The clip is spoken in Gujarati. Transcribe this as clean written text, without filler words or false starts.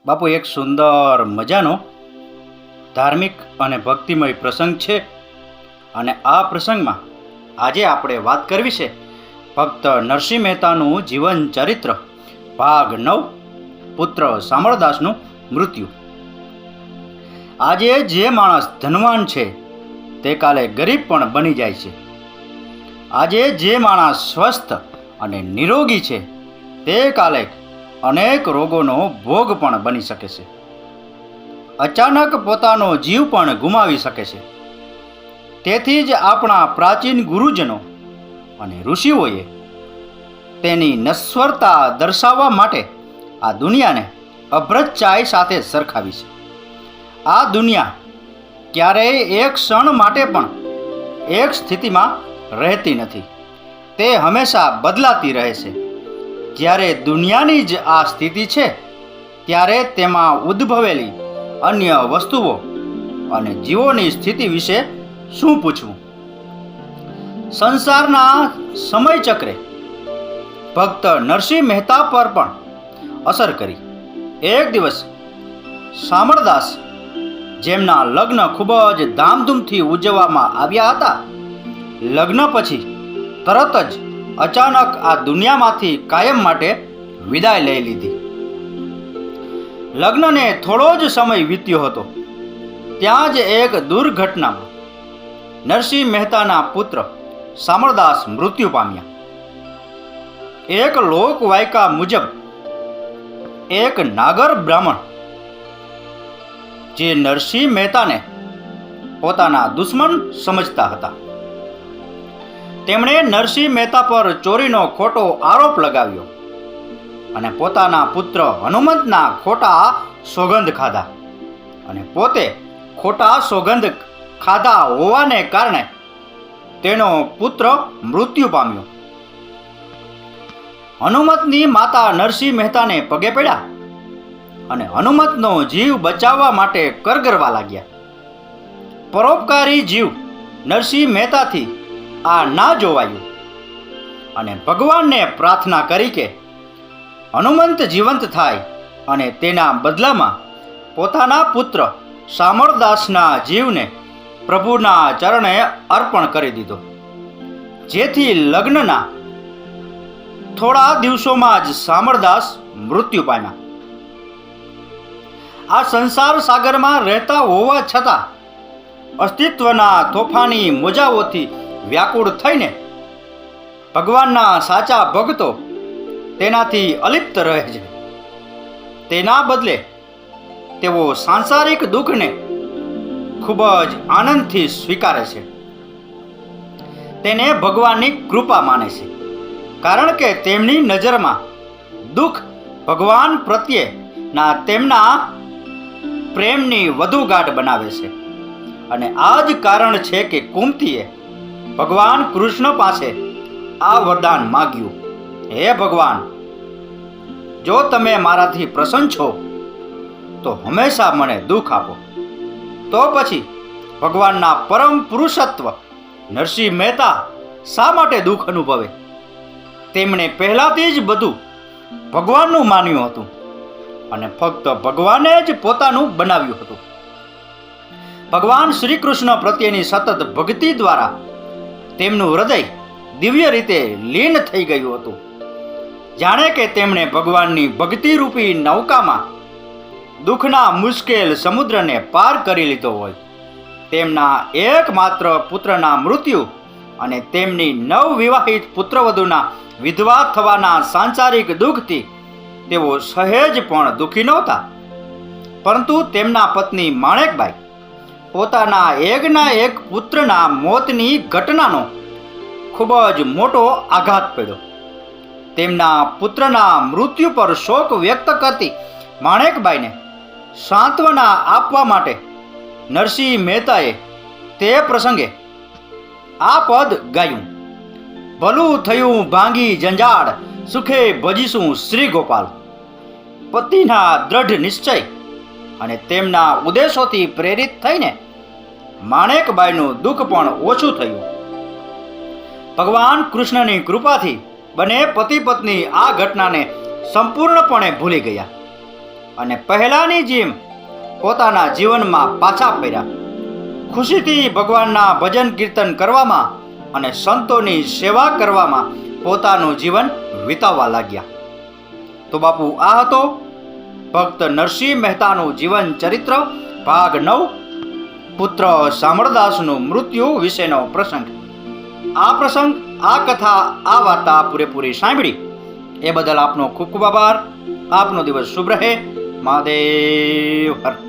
બાપુ, એક સુંદર મજાનો ધાર્મિક અને ભક્તિમય પ્રસંગ છે અને આ પ્રસંગમાં આજે આપણે વાત કરવી છે ભક્ત નરસિંહ મહેતાનું જીવન ચરિત્ર ભાગ 9 પુત્ર શામળદાસનું મૃત્યુ. આજે જે માણસ ધનવાન છે તે કાલે ગરીબ પણ બની જાય છે. આજે જે માણસ સ્વસ્થ અને નિરોગી છે તે કાલે અનેક રોગોનો ભોગ પણ બની શકે છે. અચાનક પોતાનો જીવ પણ ગુમાવી શકે છે. તેથી જ આપણા પ્રાચીન ગુરુજનો અને ઋષિઓએ તેની નશ્વરતા દર્શાવવા માટે આ દુનિયાને અભ્રચાઈ સાથે સરખાવી છે. આ દુનિયા ક્યારેય એક ક્ષણ માટે પણ એક સ્થિતિમાં રહેતી નથી. તે હંમેશા બદલાતી રહે છે. જ્યારે દુનિયાની જ આ સ્થિતિ છે ત્યારે તેમાં ઉદ્ભવેલી અન્ય વસ્તુઓ અને જીવોની સ્થિતિ વિશે શું પૂછવું? સંસારના સમયચક્રે ભક્ત નરસિંહ મહેતા પર પણ અસર કરી. એક દિવસ શામળદાસ, જેમના લગ્ન ખૂબ જ ધામધૂમથી ઉજવવામાં આવ્યા હતા, લગ્ન પછી તરત જ અચાનક આ દુનિયામાંથી કાયમ માટે વિદાય લઈ લીધી. લગ્નને થોડો જ સમય વીત્યો હતો ત્યાં જ એક દુર્ઘટનામાં નરસિંહ મહેતાના પુત્ર શામળદાસ મૃત્યુ પામ્યા. એક લોકવાયકા મુજબ એક નાગર બ્રાહ્મણ, જે નરસિંહ મહેતાને પોતાના દુશ્મન સમજતા હતા, તેમણે નરસિંહ મહેતા પર ચોરીનો ખોટો આરોપ લગાવ્યો અને પોતાના પુત્ર હનુમંતના ખોટા સોગંદ ખાધા અને પોતે ખોટા સોગંદ ખાધા હોવાને કારણે તેનો પુત્ર મૃત્યુ પામ્યો. હનુમંતની માતા નરસિંહ મહેતાને પગે પડ્યા અને હનુમંતનો જીવ બચાવવા માટે કરગરવા લાગ્યા. પરોપકારી જીવ નરસિંહ મહેતાથી આ ના જોવાયું અને ભગવાનને પ્રાર્થના કરી કે હનુમંત જીવંત થાય અને તેના બદલામાં પોતાના પુત્ર શામળદાસના જીવને પ્રભુના ચરણે અર્પણ કરી દીધો, જેથી લગ્નના થોડા દિવસોમાં જ શામળદાસ મૃત્યુ પામ્યા. આ સંસાર સાગરમાં રહેતા હોવા છતાં અસ્તિત્વના તોફાની મોજાઓથી વ્યાકુળ થઈને ભગવાનના સાચા ભક્તો તેનાથી અલિપ્ત રહે છે. તેના બદલે તેઓ સાંસારિક દુઃખને ખૂબ જ આનંદથી સ્વીકારે છે. તેને ભગવાનની કૃપા માને છે, કારણ કે તેમની નજરમાં દુઃખ ભગવાન પ્રત્યેના તેમના પ્રેમની વધુ ગાઢ બનાવે છે. અને આ જ કારણ છે કે કુંતીએ ભગવાન કૃષ્ણ પાસે આ વરદાન માગ્યું: હે ભગવાન, જો તમે મારાથી પ્રસન્ન છો તો હંમેશા મને દુઃખ આપો. તો પછી ભગવાનના પરમ પુરુષત્વ નરસિંહ મહેતા શા માટે દુઃખ અનુભવે? તેમણે પહેલાથી જ બધું ભગવાનનું માન્યું હતું અને ફક્ત ભગવાને જ પોતાનું બનાવ્યું હતું. ભગવાન શ્રી કૃષ્ણ પ્રત્યેની સતત ભક્તિ દ્વારા તેમનું હૃદય દિવ્ય રીતે લીન થઈ ગયું હતું. જાણે કે તેમણે ભગવાનની ભક્તિરૂપી નૌકામાં દુઃખના મુશ્કેલ સમુદ્રને પાર કરી લીધો હોય. તેમના એકમાત્ર પુત્રના મૃત્યુ અને તેમની નવવિવાહિત પુત્રવધૂના વિધવા થવાના સાંસારિક દુઃખથી તેઓ સહેજ પણ દુઃખી નહોતા. પરંતુ તેમના પત્ની માણેકબાઈ પોતાના એકના એક પુત્રના મોતની ઘટનાનો ખૂબ જ મોટો આઘાત પડ્યો. તેમના પુત્રના મૃત્યુ પર શોક વ્યક્ત કરતી માણેકબાઈને સાંત્વના આપવા માટે નરસિંહ મહેતાએ તે પ્રસંગે આ પદ ગાયું: ભલું થયું ભાંગી જંજાળ, સુખે ભજીશું શ્રી ગોપાલ. પતિના દ્રઢ નિશ્ચય અને તેમના ઉદ્દેશોથી પ્રેરિત થઈને માણેકબાઈનું દુઃખ પણ ઓછું થયું. ભગવાન કૃષ્ણની કૃપાથી બંને પતિ પત્ની આ ઘટનાને સંપૂર્ણપણે ભૂલી ગયા અને પહેલાની જેમ પોતાના જીવનમાં પાછા ફર્યા. ખુશીથી ભગવાનના ભજન કીર્તન કરવામાં અને સંતોની સેવા કરવામાં પોતાનું જીવન વિતાવવા લાગ્યા. તો બાપુ, આ હતો ભક્ત નરસિંહ મહેતાનું જીવન ચરિત્ર ભાગ 9, પુત્ર શામળદાસનું મૃત્યુ વિશેનો પ્રસંગ. આ પ્રસંગ, આ કથા, આ વાર્તા પૂરેપૂરી સાંભળી એ બદલ આપનો ખૂબ ખૂબ આભાર. આપનો દિવસ શુભ રહે. મહાદેવ હર.